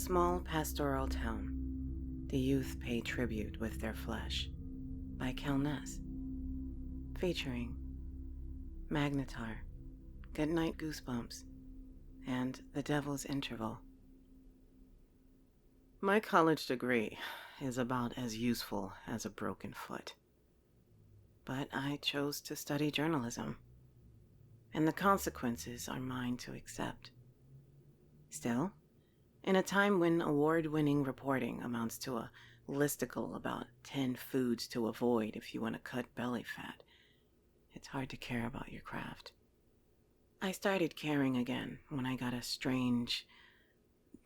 small pastoral town, the youth pay tribute with their flesh, by Kelness, featuring Magnetar, Goodnight Goosebumps, and The Devil's Interval. My college degree is about as useful as a broken foot. But I chose to study journalism, and the consequences are mine to accept. Still, in a time when award-winning reporting amounts to a listicle about 10 foods to avoid if you want to cut belly fat, it's hard to care about your craft. I started caring again when I got a strange,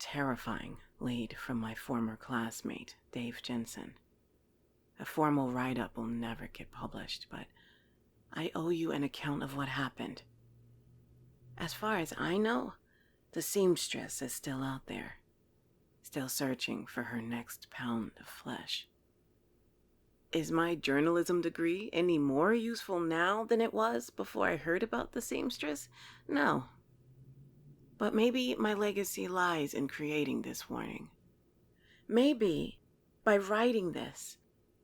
terrifying lead from my former classmate, Dave Jensen. A formal write-up will never get published, but I owe you an account of what happened. As far as I know, the seamstress is still out there, still searching for her next pound of flesh. Is my journalism degree any more useful now than it was before I heard about the seamstress? No. But maybe my legacy lies in creating this warning. Maybe, by writing this,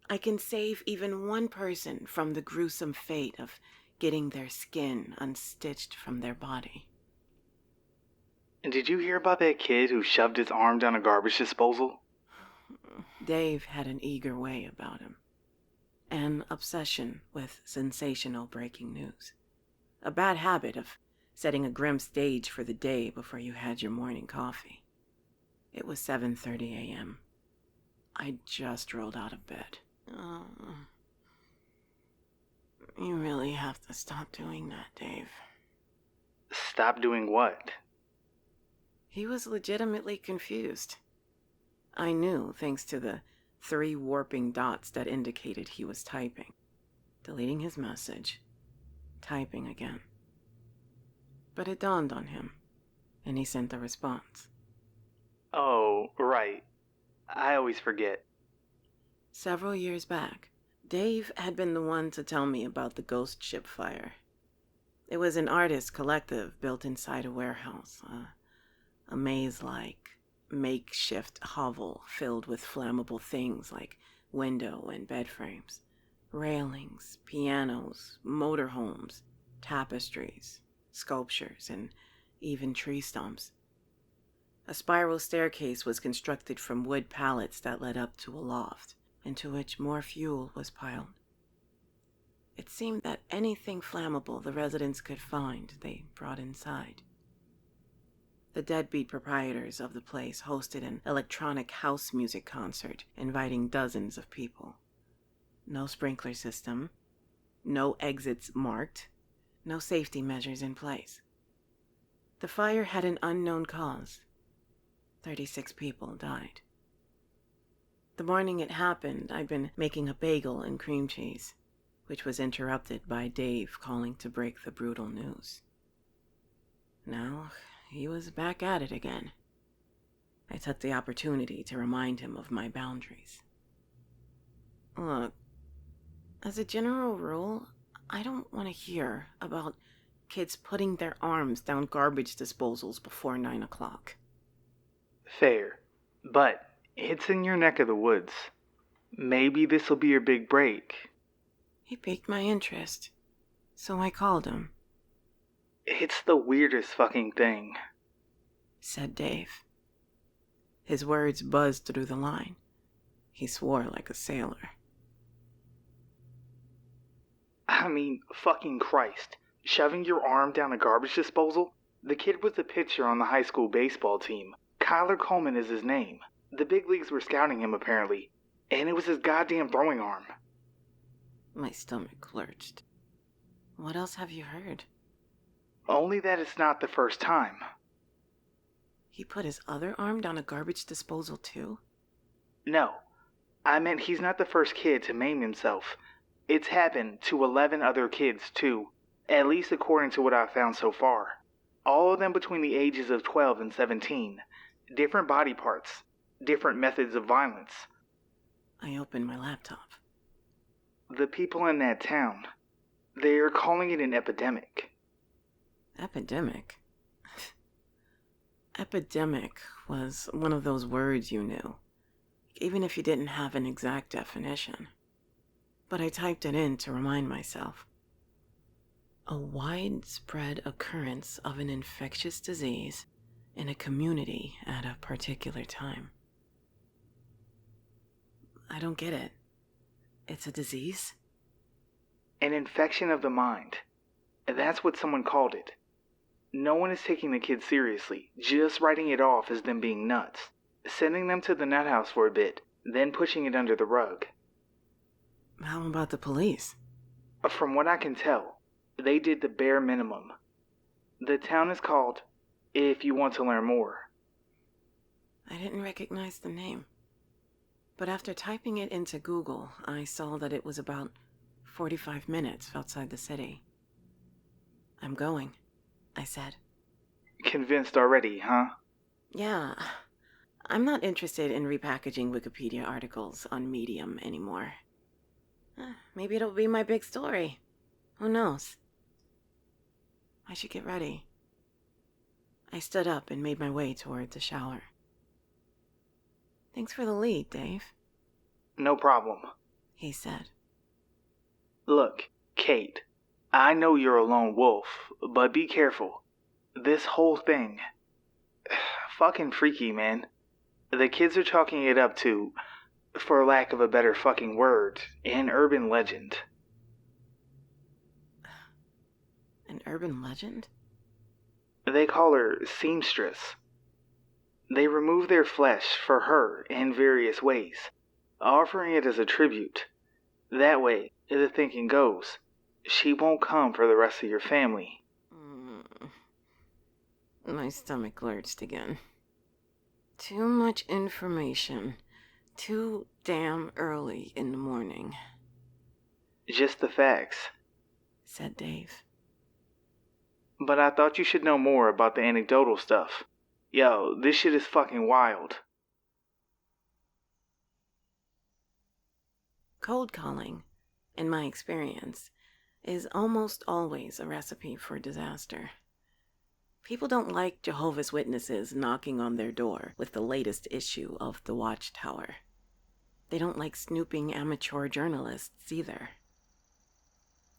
I can save even one person from the gruesome fate of getting their skin unstitched from their body. And did you hear about that kid who shoved his arm down a garbage disposal? Dave had an eager way about him. An obsession with sensational breaking news. A bad habit of setting a grim stage for the day before you had your morning coffee. It was 7:30 a.m. I just rolled out of bed. You really have to stop doing that, Dave. Stop doing what? He was legitimately confused. I knew thanks to the 3 warping dots that indicated he was typing. Deleting his message. Typing again. But it dawned on him, and he sent a response. Oh, right. I always forget. Several years back, Dave had been the one to tell me about the ghost ship fire. It was an artist collective built inside a warehouse, a maze-like, makeshift hovel filled with flammable things like window and bed frames, railings, pianos, motorhomes, tapestries, sculptures, and even tree stumps. A spiral staircase was constructed from wood pallets that led up to a loft, into which more fuel was piled. It seemed that anything flammable the residents could find, they brought inside. The deadbeat proprietors of the place hosted an electronic house music concert, inviting dozens of people. No sprinkler system, no exits marked, no safety measures in place. The fire had an unknown cause. 36 people died. The morning it happened, I'd been making a bagel and cream cheese, which was interrupted by Dave calling to break the brutal news. Now, he was back at it again. I took the opportunity to remind him of my boundaries. Look, as a general rule, I don't want to hear about kids putting their arms down garbage disposals before 9 o'clock. Fair. But it's in your neck of the woods. Maybe this'll be your big break. He piqued my interest, so I called him. It's the weirdest fucking thing, said Dave. His words buzzed through the line. He swore like a sailor. I mean, fucking Christ. Shoving your arm down a garbage disposal? The kid was a pitcher on the high school baseball team. Kyler Coleman is his name. The big leagues were scouting him, apparently. And it was his goddamn throwing arm. My stomach lurched. What else have you heard? Only that it's not the first time. He put his other arm down a garbage disposal too? No. I meant he's not the first kid to maim himself. It's happened to 11 other kids, too. At least according to what I've found so far. All of them between the ages of 12 and 17. Different body parts. Different methods of violence. I opened my laptop. The people in that town, they're calling it an epidemic. Epidemic? Epidemic was one of those words you knew, even if you didn't have an exact definition. But I typed it in to remind myself. A widespread occurrence of an infectious disease in a community at a particular time. I don't get it. It's a disease? An infection of the mind. That's what someone called it. No one is taking the kids seriously, just writing it off as them being nuts, sending them to the nut house for a bit, then pushing it under the rug. How about the police? From what I can tell, they did the bare minimum. The town is called, if you want to learn more. I didn't recognize the name. But after typing it into Google, I saw that it was about 45 minutes outside the city. I'm going, I said. Convinced already, huh? Yeah, I'm not interested in repackaging Wikipedia articles on Medium anymore. Maybe it'll be my big story. Who knows? I should get ready. I stood up and made my way toward the shower. Thanks for the lead, Dave. No problem, He said. Look, Kate, I know you're a lone wolf, but be careful. This whole thing... fucking freaky, man. The kids are chalking it up to, for lack of a better fucking word, an urban legend. An urban legend? They call her seamstress. They remove their flesh for her in various ways, offering it as a tribute. That way, the thinking goes, she won't come for the rest of your family. My stomach lurched again. Too much information. Too damn early in the morning. Just the facts. Said Dave. But I thought you should know more about the anecdotal stuff. Yo, this shit is fucking wild. Cold calling, in my experience, is almost always a recipe for disaster. People don't like Jehovah's Witnesses knocking on their door with the latest issue of The Watchtower. They don't like snooping amateur journalists either.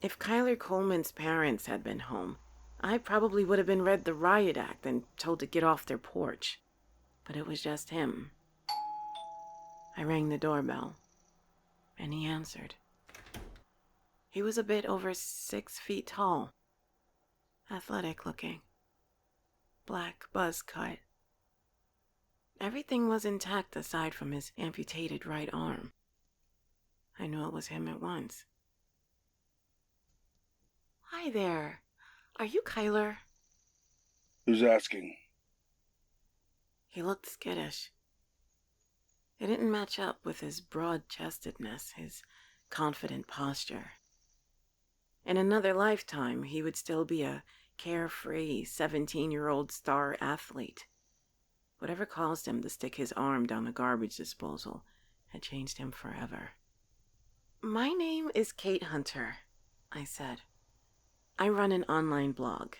If Kyler Coleman's parents had been home, I probably would have been read the riot act and told to get off their porch. But it was just him. I rang the doorbell, and he answered. He was a bit over 6 feet tall, athletic looking, black buzz cut. Everything was intact aside from his amputated right arm. I knew it was him at once. Hi there. Are you Kyler? Who's asking? He looked skittish. It didn't match up with his broad-chestedness, his confident posture. In another lifetime, he would still be a carefree 17-year-old star athlete. Whatever caused him to stick his arm down a garbage disposal had changed him forever. My name is Kate Hunter, I said. I run an online blog.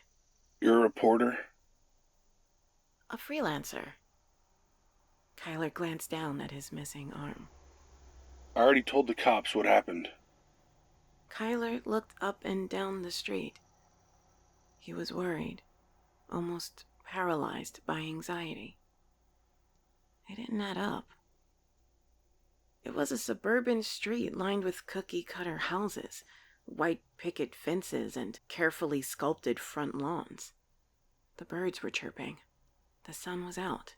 You're a reporter? A freelancer. Kyler glanced down at his missing arm. I already told the cops what happened. Kyler looked up and down the street. He was worried, almost paralyzed by anxiety. It didn't add up. It was a suburban street lined with cookie-cutter houses, white picket fences, and carefully sculpted front lawns. The birds were chirping. The sun was out.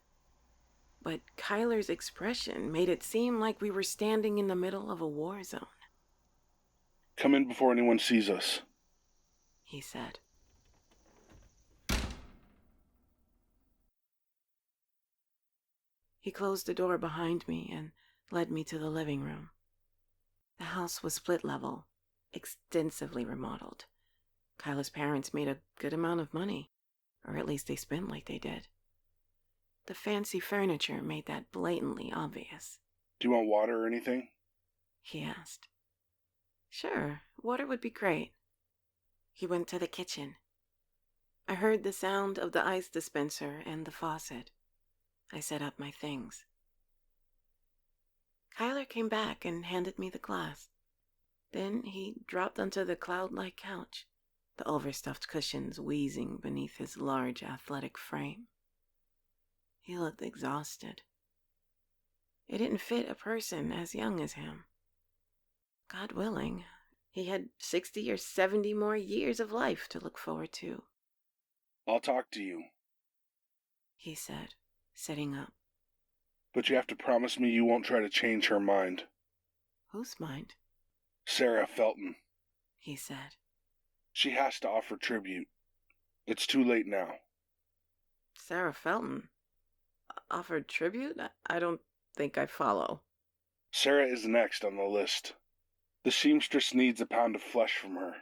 But Kyler's expression made it seem like we were standing in the middle of a war zone. Come in before anyone sees us, he said. He closed the door behind me and led me to the living room. The house was split level, extensively remodeled. Kyla's parents made a good amount of money, or at least they spent like they did. The fancy furniture made that blatantly obvious. Do you want water or anything? He asked. Sure, water would be great. He went to the kitchen. I heard the sound of the ice dispenser and the faucet. I set up my things. Kyler came back and handed me the glass. Then he dropped onto the cloud-like couch, the overstuffed cushions wheezing beneath his large athletic frame. He looked exhausted. It didn't fit a person as young as him. God willing, he had 60 or 70 more years of life to look forward to. I'll talk to you. He said, sitting up. But you have to promise me you won't try to change her mind. Whose mind? Sarah Felton. He said. She has to offer tribute. It's too late now. Sarah Felton? Offered tribute? I don't think I follow. Sarah is next on the list. The seamstress needs a pound of flesh from her.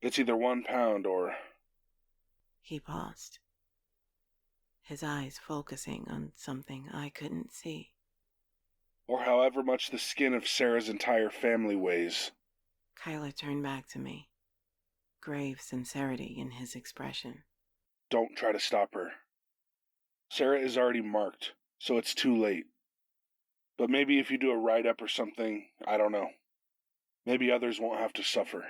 It's either 1 pound or... He paused, his eyes focusing on something I couldn't see. or however much the skin of Sarah's entire family weighs. Kyler turned back to me, grave sincerity in his expression. Don't try to stop her. Sarah is already marked, so it's too late. But maybe if you do a write-up or something, I don't know. Maybe others won't have to suffer.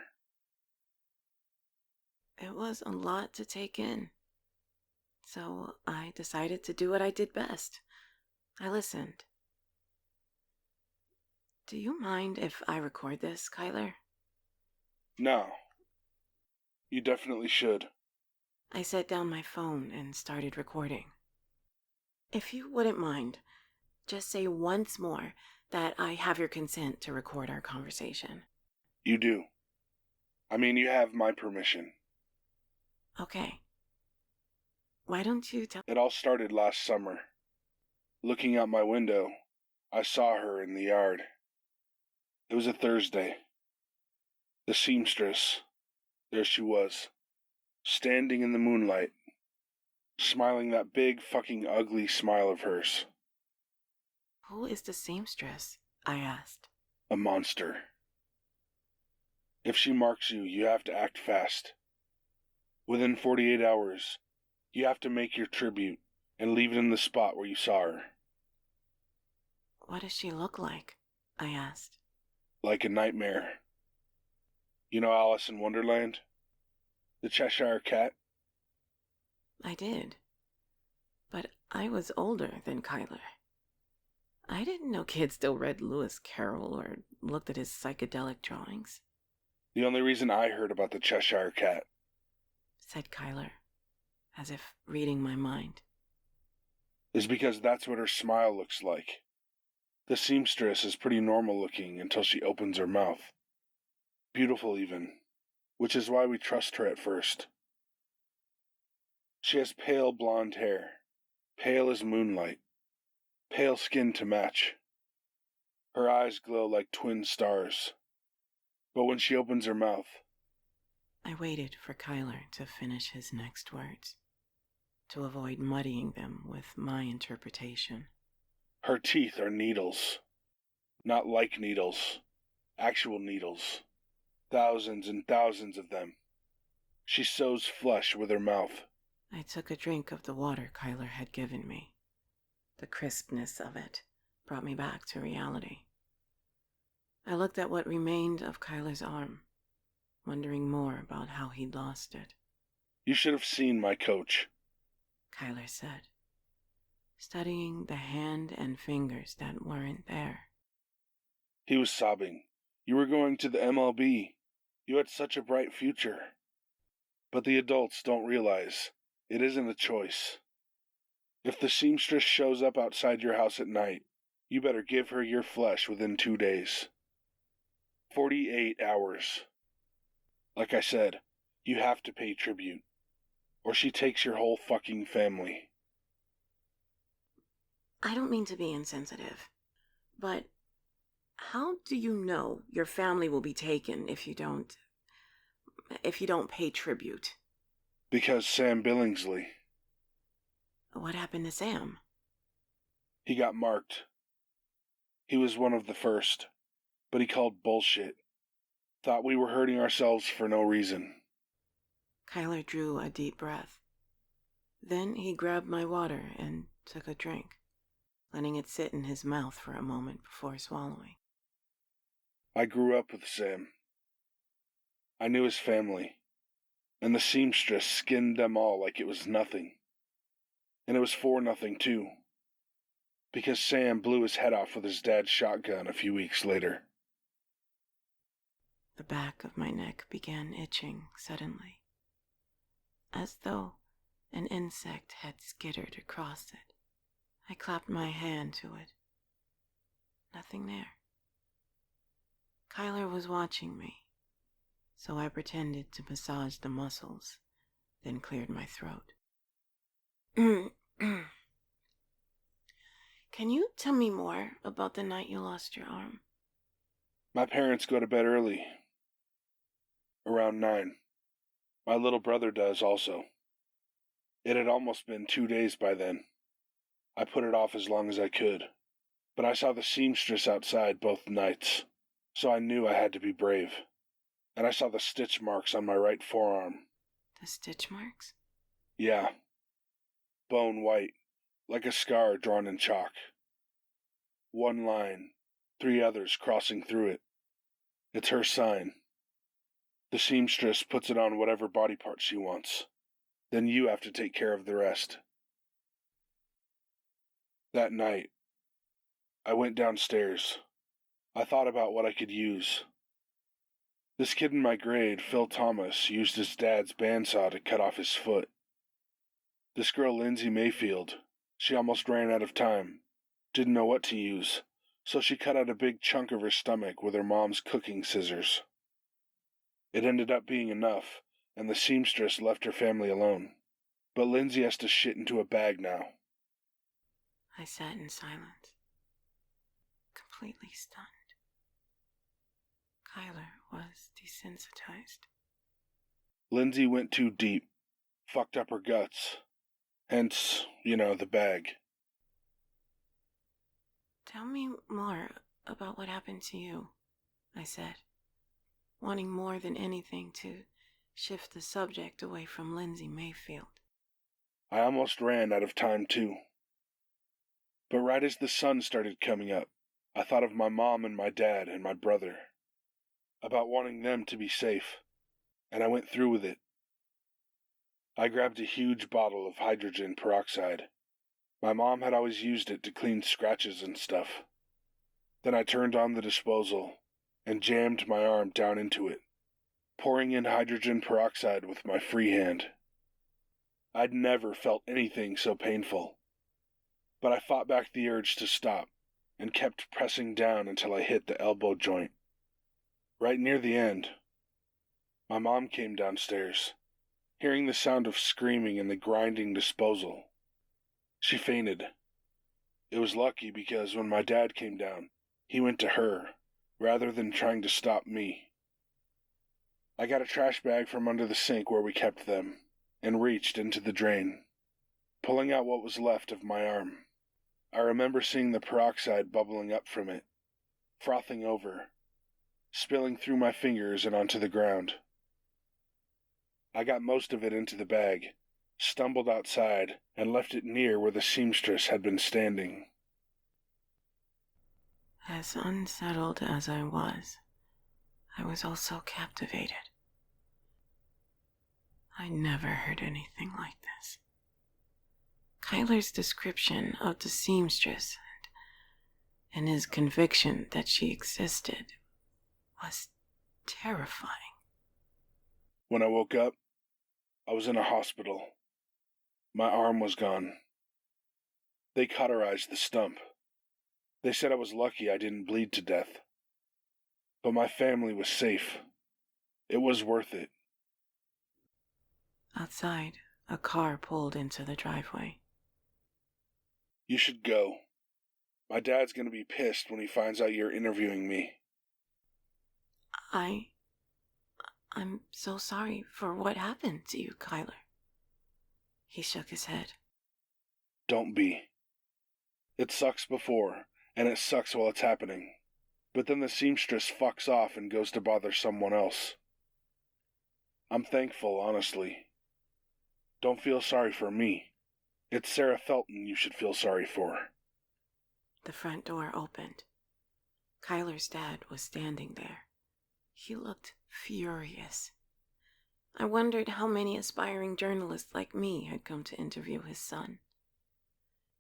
It was a lot to take in. So I decided to do what I did best. I listened. Do you mind if I record this, Kyler? No. You definitely should. I set down my phone and started recording. If you wouldn't mind, just say once more that I have your consent to record our conversation. You do. I mean, you have my permission. Okay. Why don't you tell... It all started last summer. Looking out my window, I saw her in the yard. It was a Thursday. The seamstress, there she was, standing in the moonlight, smiling that big fucking ugly smile of hers. Who is the seamstress? I asked. A monster. If she marks you, you have to act fast. Within 48 hours, you have to make your tribute and leave it in the spot where you saw her. What does she look like? I asked. Like a nightmare. You know Alice in Wonderland? The Cheshire Cat? I did. But I was older than Kyler. I didn't know kids still read Lewis Carroll or looked at his psychedelic drawings, The only reason I heard about the Cheshire Cat said Kyler, as if reading my mind. is because that's what her smile looks like. The seamstress is pretty normal looking until she opens her mouth. Beautiful even, which is why we trust her at first. She has pale blonde hair, pale as moonlight, pale skin to match. Her eyes glow like twin stars. But when she opens her mouth, I waited for Kyler to finish his next words, to avoid muddying them with my interpretation. her teeth are needles. Not like needles, actual needles. Thousands and thousands of them. She sews flesh with her mouth. I took a drink of the water Kyler had given me. The crispness of it brought me back to reality. I looked at what remained of Kyler's arm, wondering more about how he'd lost it. You should have seen my coach. Kyler said, studying the hand and fingers that weren't there. He was sobbing. You were going to the MLB. You had such a bright future. But the adults don't realize it isn't a choice. If the seamstress shows up outside your house at night, you better give her your flesh within 2 days. 48 hours. Like I said, you have to pay tribute, or she takes your whole fucking family. I don't mean to be insensitive, but how do you know your family will be taken if you don't pay tribute? Because Sam Billingsley, What happened to Sam? he got marked. He was one of the first, but he called bullshit. Thought we were hurting ourselves for no reason. Kyler drew a deep breath. Then he grabbed my water and took a drink, letting it sit in his mouth for a moment before swallowing. I grew up with Sam. I knew his family, and the seamstress skinned them all like it was nothing. And it was for nothing, too, because Sam blew his head off with his dad's shotgun a few weeks later. The back of my neck began itching suddenly, as though an insect had skittered across it. I clapped my hand to it. Nothing there. Kyler was watching me, so I pretended to massage the muscles, then cleared my throat. Can you tell me more about the night you lost your arm? My parents go to bed early, around 9. My little brother does also. It had almost been 2 days by then. I put it off as long as I could, but I saw the seamstress outside both nights, so I knew I had to be brave. And I saw the stitch marks on my right forearm. The stitch marks? Yeah. Bone white, like a scar drawn in chalk. One line, 3 others crossing through it. It's her sign. The seamstress puts it on whatever body part she wants. Then you have to take care of the rest. That night, I went downstairs. I thought about what I could use. This kid in my grade, Phil Thomas, used his dad's bandsaw to cut off his foot. This girl, Lindsay Mayfield, she almost ran out of time. Didn't know what to use, so she cut out a big chunk of her stomach with her mom's cooking scissors. It ended up being enough, and the seamstress left her family alone. But Lindsay has to shit into a bag now. I sat in silence, completely stunned. Kyler was desensitized. Lindsay went too deep, fucked up her guts. Hence, the bag. Tell me more about what happened to you, I said, wanting more than anything to shift the subject away from Lindsay Mayfield. I almost ran out of time, too. But right as the sun started coming up, I thought of my mom and my dad and my brother, about wanting them to be safe, and I went through with it. I grabbed a huge bottle of hydrogen peroxide. My mom had always used it to clean scratches and stuff. Then I turned on the disposal and jammed my arm down into it, pouring in hydrogen peroxide with my free hand. I'd never felt anything so painful, but I fought back the urge to stop and kept pressing down until I hit the elbow joint. Right near the end, my mom came downstairs, hearing the sound of screaming and the grinding disposal. She fainted. It was lucky because when my dad came down, he went to her, rather than trying to stop me. I got a trash bag from under the sink where we kept them, and reached into the drain, pulling out what was left of my arm. I remember seeing the peroxide bubbling up from it, frothing over, spilling through my fingers and onto the ground. I got most of it into the bag, stumbled outside, and left it near where the seamstress had been standing. As unsettled as I was also captivated. I never heard anything like this. Kyler's description of the seamstress and his conviction that she existed was terrifying. When I woke up, I was in a hospital. My arm was gone. They cauterized the stump. They said I was lucky I didn't bleed to death. But my family was safe. It was worth it. Outside, a car pulled into the driveway. You should go. My dad's gonna be pissed when he finds out you're interviewing me. I'm so sorry for what happened to you, Kyler. He shook his head. Don't be. It sucks before, and it sucks while it's happening. But then the seamstress fucks off and goes to bother someone else. I'm thankful, honestly. Don't feel sorry for me. It's Sarah Felton you should feel sorry for. The front door opened. Kyler's dad was standing there. He looked furious. I wondered how many aspiring journalists like me had come to interview his son.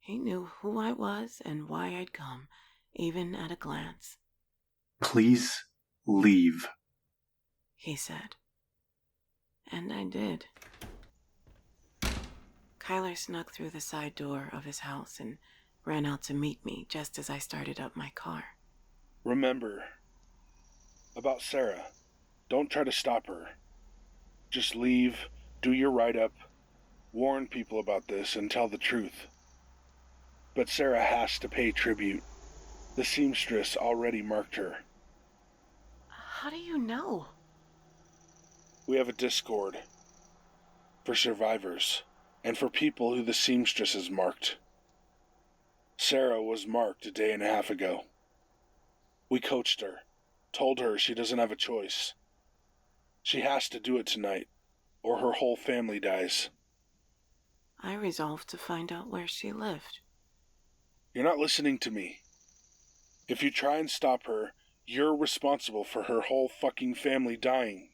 He knew who I was and why I'd come, even at a glance. Please leave, he said. And I did. Kyler snuck through the side door of his house and ran out to meet me just as I started up my car. Remember, about Sarah, don't try to stop her. Just leave, do your write-up, warn people about this, and tell the truth. But Sarah has to pay tribute. The seamstress already marked her. How do you know? We have a Discord for survivors and for people who the seamstress has marked. Sarah was marked a day and a half ago. We coached her, told her she doesn't have a choice. She has to do it tonight, or her whole family dies. I resolved to find out where she lived. You're not listening to me. If you try and stop her, you're responsible for her whole fucking family dying.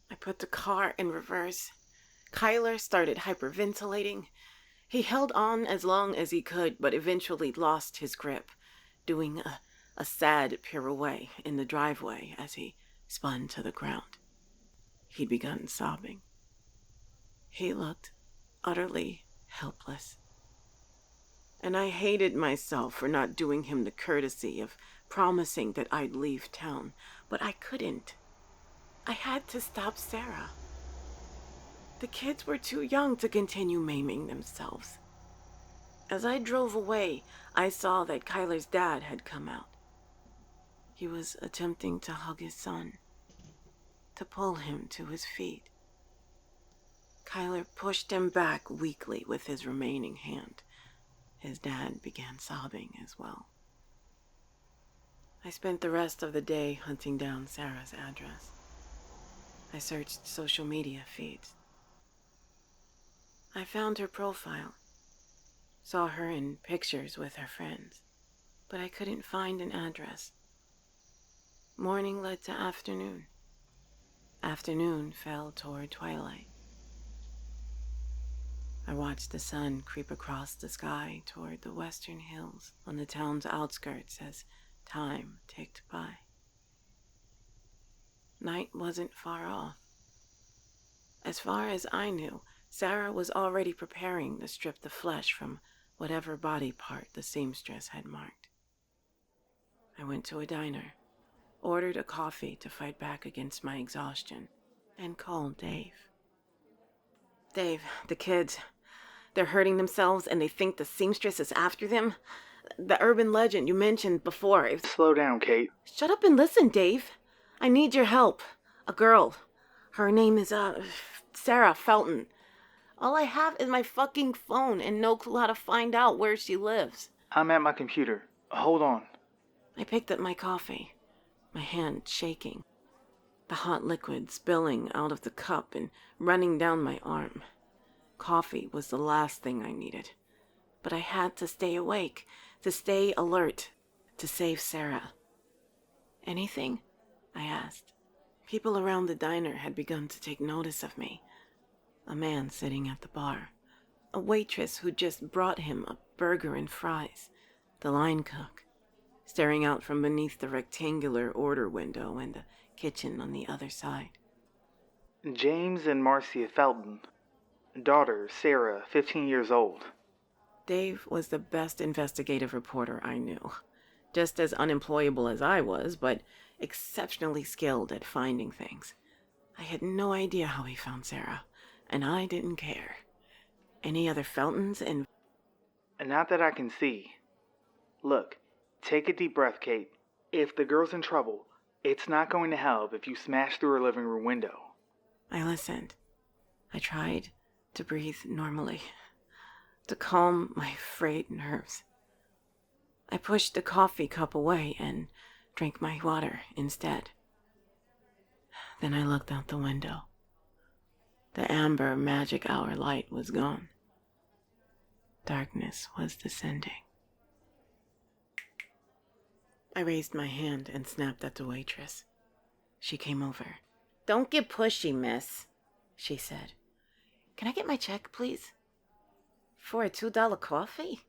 I put the car in reverse. Kyler started hyperventilating. He held on as long as he could, but eventually lost his grip, doing a sad pirouette in the driveway as he spun to the ground. He'd begun sobbing. He looked utterly helpless. And I hated myself for not doing him the courtesy of promising that I'd leave town, but I couldn't. I had to stop Sarah. The kids were too young to continue maiming themselves. As I drove away, I saw that Kyler's dad had come out. He was attempting to hug his son, to pull him to his feet. Kyler pushed him back weakly with his remaining hand. His dad began sobbing as well. I spent the rest of the day hunting down Sarah's address. I searched social media feeds. I found her profile, saw her in pictures with her friends, but I couldn't find an address. Morning led to afternoon. Afternoon fell toward twilight. I watched the sun creep across the sky toward the western hills on the town's outskirts as time ticked by. Night wasn't far off. As far as I knew, Sarah was already preparing to strip the flesh from whatever body part the seamstress had marked. I went to a diner, ordered a coffee to fight back against my exhaustion, and called Dave. Dave, the kids, they're hurting themselves and they think the seamstress is after them. The urban legend you mentioned before. Slow down, Kate. Shut up and listen, Dave. I need your help. A girl. Her name is, Sarah Felton. All I have is my fucking phone and no clue how to find out where she lives. I'm at my computer. Hold on. I picked up my coffee, my hand shaking, the hot liquid spilling out of the cup and running down my arm. Coffee was the last thing I needed, but I had to stay awake, to stay alert, to save Sarah. Anything? I asked. People around the diner had begun to take notice of me. A man sitting at the bar, a waitress who just brought him a burger and fries, the line cook, staring out from beneath the rectangular order window in the kitchen on the other side. James and Marcia Felton. Daughter, Sarah, 15 years old. Dave was the best investigative reporter I knew. Just as unemployable as I was, but exceptionally skilled at finding things. I had no idea how he found Sarah, and I didn't care. Any other Feltons in... Not that I can see. Look, take a deep breath, Kate. If the girl's in trouble, it's not going to help if you smash through her living room window. I listened. I tried to breathe normally, to calm my frayed nerves. I pushed the coffee cup away and drank my water instead. Then I looked out the window. The amber magic hour light was gone. Darkness was descending. I raised my hand and snapped at the waitress. She came over. "Don't get pushy, miss," she said. "Can I get my check, please?" "For a $2 coffee?"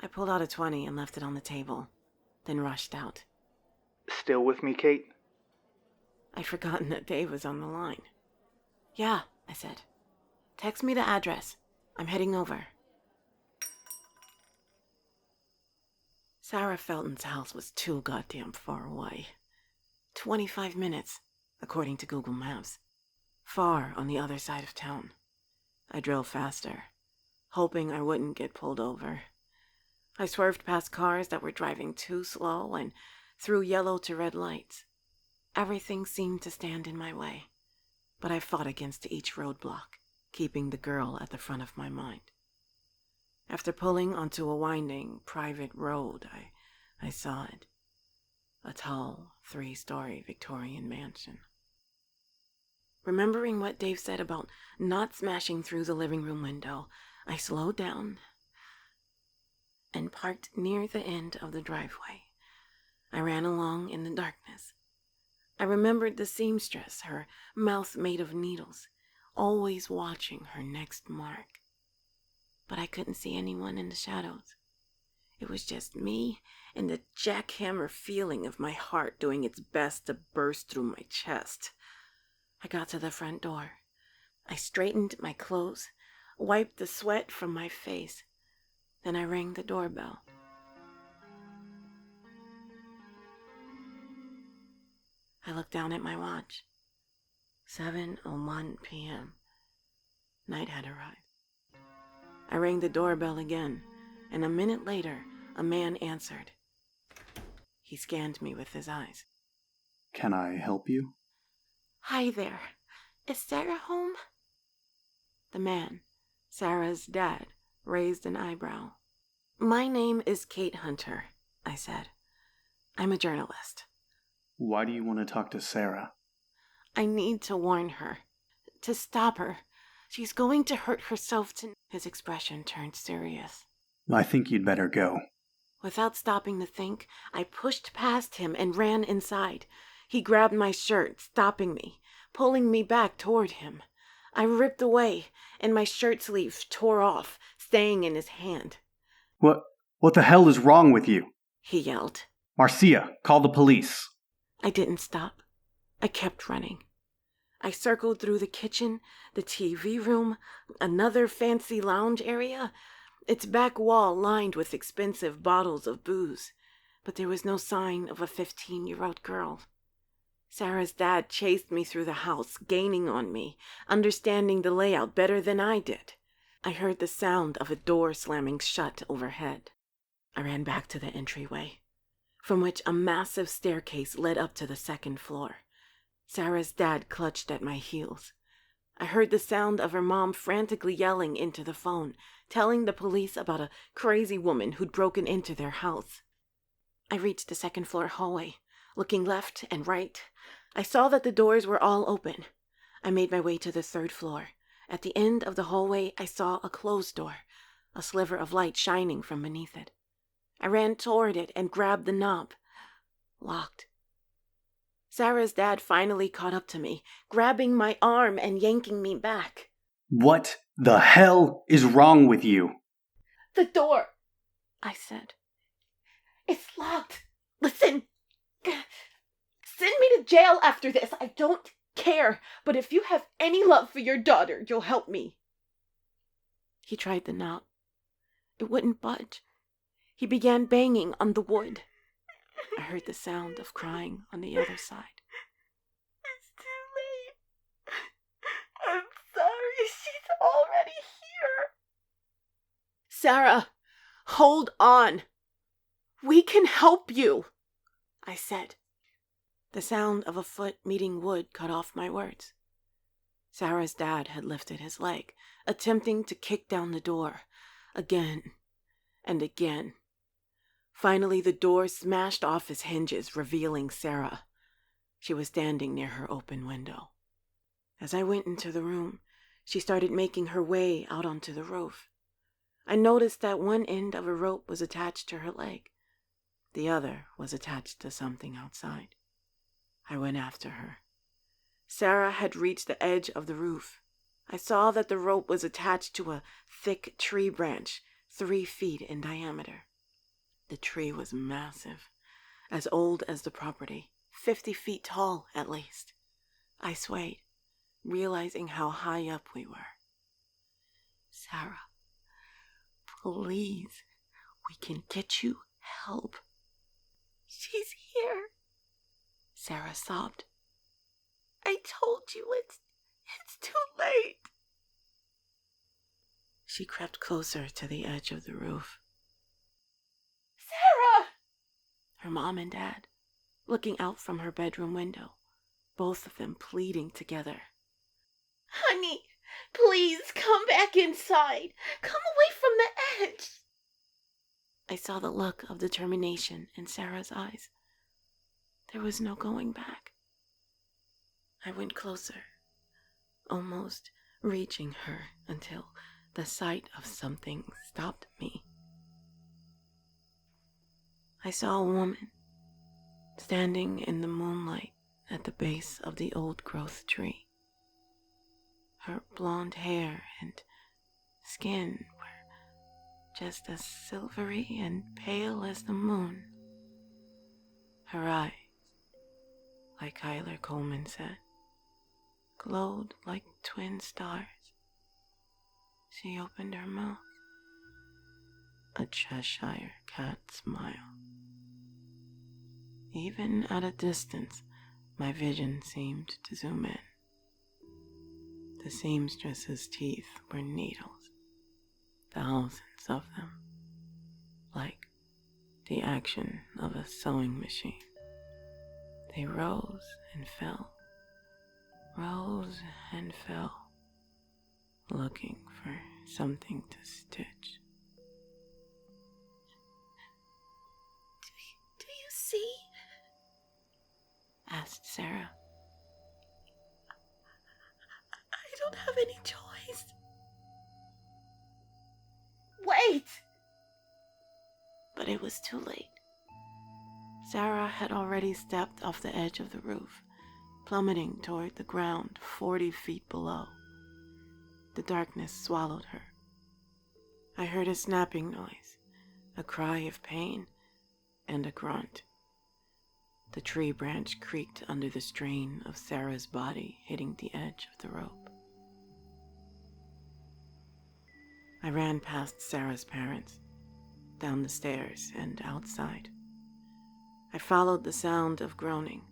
I pulled out a 20 and left it on the table, then rushed out. Still with me, Kate? I'd forgotten that Dave was on the line. "Yeah," I said. "Text me the address. I'm heading over." Sarah Felton's house was too goddamn far away. 25 minutes, according to Google Maps. Far on the other side of town. I drove faster, hoping I wouldn't get pulled over. I swerved past cars that were driving too slow and through yellow to red lights. Everything seemed to stand in my way, but I fought against each roadblock, keeping the girl at the front of my mind. After pulling onto a winding, private road, I saw it. A tall, 3-story Victorian mansion. Remembering what Dave said about not smashing through the living room window, I slowed down and parked near the end of the driveway. I ran along in the darkness. I remembered the seamstress, her mouth made of needles, always watching her next mark. But I couldn't see anyone in the shadows. It was just me and the jackhammer feeling of my heart doing its best to burst through my chest. I got to the front door. I straightened my clothes, wiped the sweat from my face. Then I rang the doorbell. I looked down at my watch. 7:01 p.m. Night had arrived. I rang the doorbell again, and a minute later, a man answered. He scanned me with his eyes. Can I help you? "Hi there. Is Sarah home?" The man, Sarah's dad, raised an eyebrow. "My name is Kate Hunter," I said. "I'm a journalist." Why do you want to talk to Sarah? "I need to warn her. To stop her. She's going to hurt herself tonight." His expression turned serious. I think you'd better go. Without stopping to think, I pushed past him and ran inside. He grabbed my shirt, stopping me, pulling me back toward him. I ripped away, and my shirt sleeve tore off, staying in his hand. What the hell is wrong with you?" He yelled. "Marcia, call the police." I didn't stop. I kept running. I circled through the kitchen, the TV room, another fancy lounge area, its back wall lined with expensive bottles of booze, but there was no sign of a 15-year-old girl. Sarah's dad chased me through the house, gaining on me, understanding the layout better than I did. I heard the sound of a door slamming shut overhead. I ran back to the entryway, from which a massive staircase led up to the second floor. Sarah's dad clutched at my heels. I heard the sound of her mom frantically yelling into the phone, telling the police about a crazy woman who'd broken into their house. I reached the second floor hallway. Looking left and right, I saw that the doors were all open. I made my way to the third floor. At the end of the hallway, I saw a closed door, a sliver of light shining from beneath it. I ran toward it and grabbed the knob. Locked. Sarah's dad finally caught up to me, grabbing my arm and yanking me back. What the hell is wrong with you? "The door," I said. "It's locked. Listen. Send me to jail after this. I don't care. But if you have any love for your daughter, you'll help me." He tried the knob. It wouldn't budge. He began banging on the wood. I heard the sound of crying on the other side. "It's too late. I'm sorry. She's already here." "Sarah, hold on. We can help you," I said. The sound of a foot meeting wood cut off my words. Sarah's dad had lifted his leg, attempting to kick down the door, again and again. Finally, the door smashed off its hinges, revealing Sarah. She was standing near her open window. As I went into the room, she started making her way out onto the roof. I noticed that one end of a rope was attached to her leg. The other was attached to something outside. I went after her. Sarah had reached the edge of the roof. I saw that the rope was attached to a thick tree branch, 3 feet in diameter. The tree was massive, as old as the property, 50 feet tall at least. I swayed, realizing how high up we were. Sarah, please, we can get you help. She's here, Sarah sobbed. I told you it's too late. She crept closer to the edge of the roof. Sarah! Her mom and dad, looking out from her bedroom window, both of them pleading together. Honey, please come back inside. Come away from the edge. I saw the look of determination in Sarah's eyes. There was no going back. I went closer, almost reaching her until the sight of something stopped me. I saw a woman standing in the moonlight at the base of the old-growth tree. Her blonde hair and skin were just as silvery and pale as the moon. Her eyes, like Kyler Coleman said, glowed like twin stars. She opened her mouth. A Cheshire cat smile. Even at a distance, my vision seemed to zoom in. The seamstress's teeth were needles, thousands of them, like the action of a sewing machine. They rose and fell, looking for something to stitch. Do you see? Asked Sarah. I don't have any choice. Wait! But it was too late. Sarah had already stepped off the edge of the roof, plummeting toward the ground 40 feet below. The darkness swallowed her. I heard a snapping noise, a cry of pain, and a grunt. The tree branch creaked under the strain of Sarah's body hitting the edge of the rope. I ran past Sarah's parents, down the stairs and outside. I followed the sound of groaning,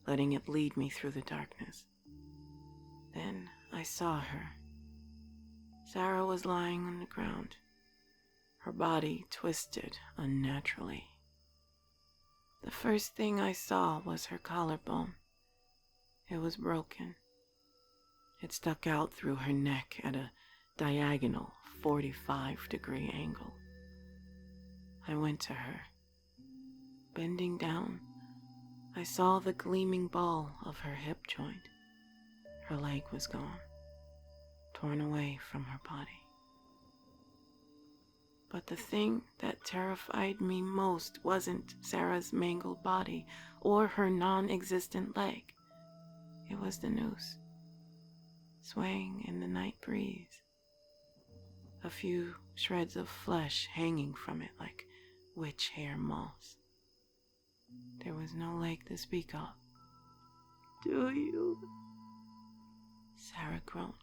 letting it lead me through the darkness. Then I saw her. Sarah was lying on the ground, her body twisted unnaturally. The first thing I saw was her collarbone. It was broken. It stuck out through her neck at a diagonal 45-degree angle. I went to her. Bending down, I saw the gleaming ball of her hip joint. Her leg was gone, torn away from her body. But the thing that terrified me most wasn't Sarah's mangled body or her non-existent leg. It was the noose, swaying in the night breeze. A few shreds of flesh hanging from it like witch hair moss. There was no leg to speak of. Do you? Sarah groaned.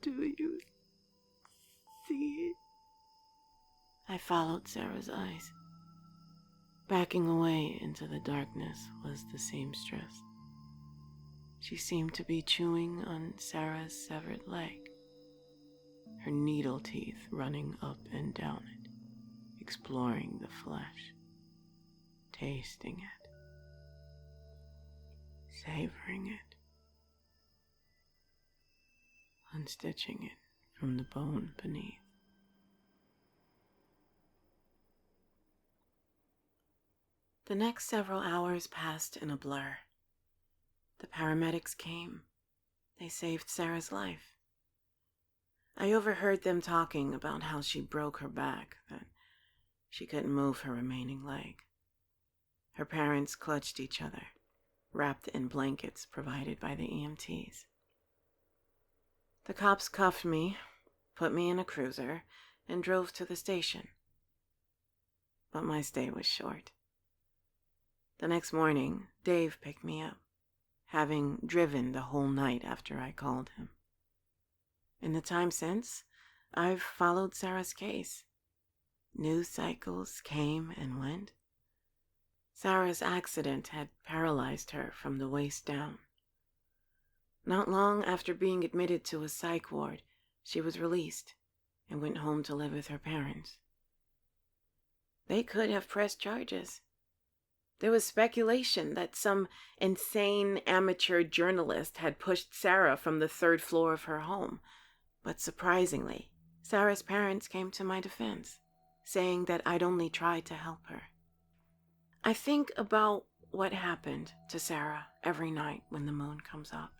Do you see it? I followed Sarah's eyes. Backing away into the darkness was the seamstress. She seemed to be chewing on Sarah's severed leg, her needle teeth running up and down it, exploring the flesh, tasting it, savoring it, unstitching it from the bone beneath. The next several hours passed in a blur. The paramedics came. They saved Sarah's life. I overheard them talking about how she broke her back, that she couldn't move her remaining leg. Her parents clutched each other, wrapped in blankets provided by the EMTs. The cops cuffed me, put me in a cruiser, and drove to the station. But my stay was short. The next morning, Dave picked me up, having driven the whole night after I called him. In the time since, I've followed Sarah's case. News cycles came and went. Sarah's accident had paralyzed her from the waist down. Not long after being admitted to a psych ward, she was released and went home to live with her parents. They could have pressed charges. There was speculation that some insane amateur journalist had pushed Sarah from the 3rd floor of her home. But surprisingly, Sarah's parents came to my defense, saying that I'd only tried to help her. I think about what happened to Sarah every night when the moon comes up.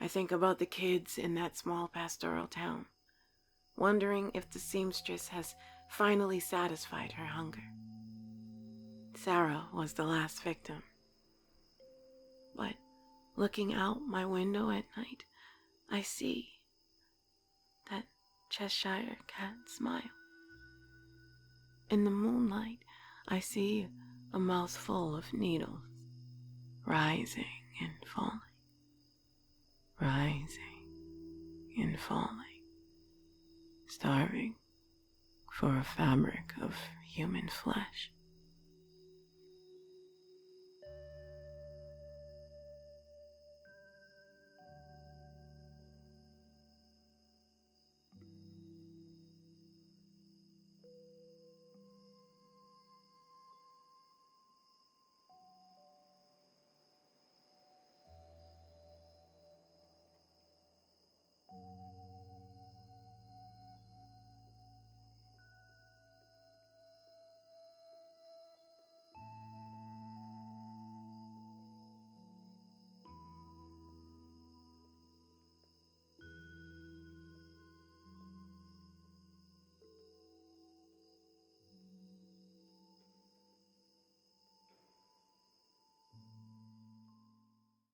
I think about the kids in that small pastoral town, wondering if the seamstress has finally satisfied her hunger. Sarah was the last victim. But looking out my window at night, I see that Cheshire cat smile. In the moonlight, I see a mouthful of needles, rising and falling, rising and falling, starving for a fabric of human flesh.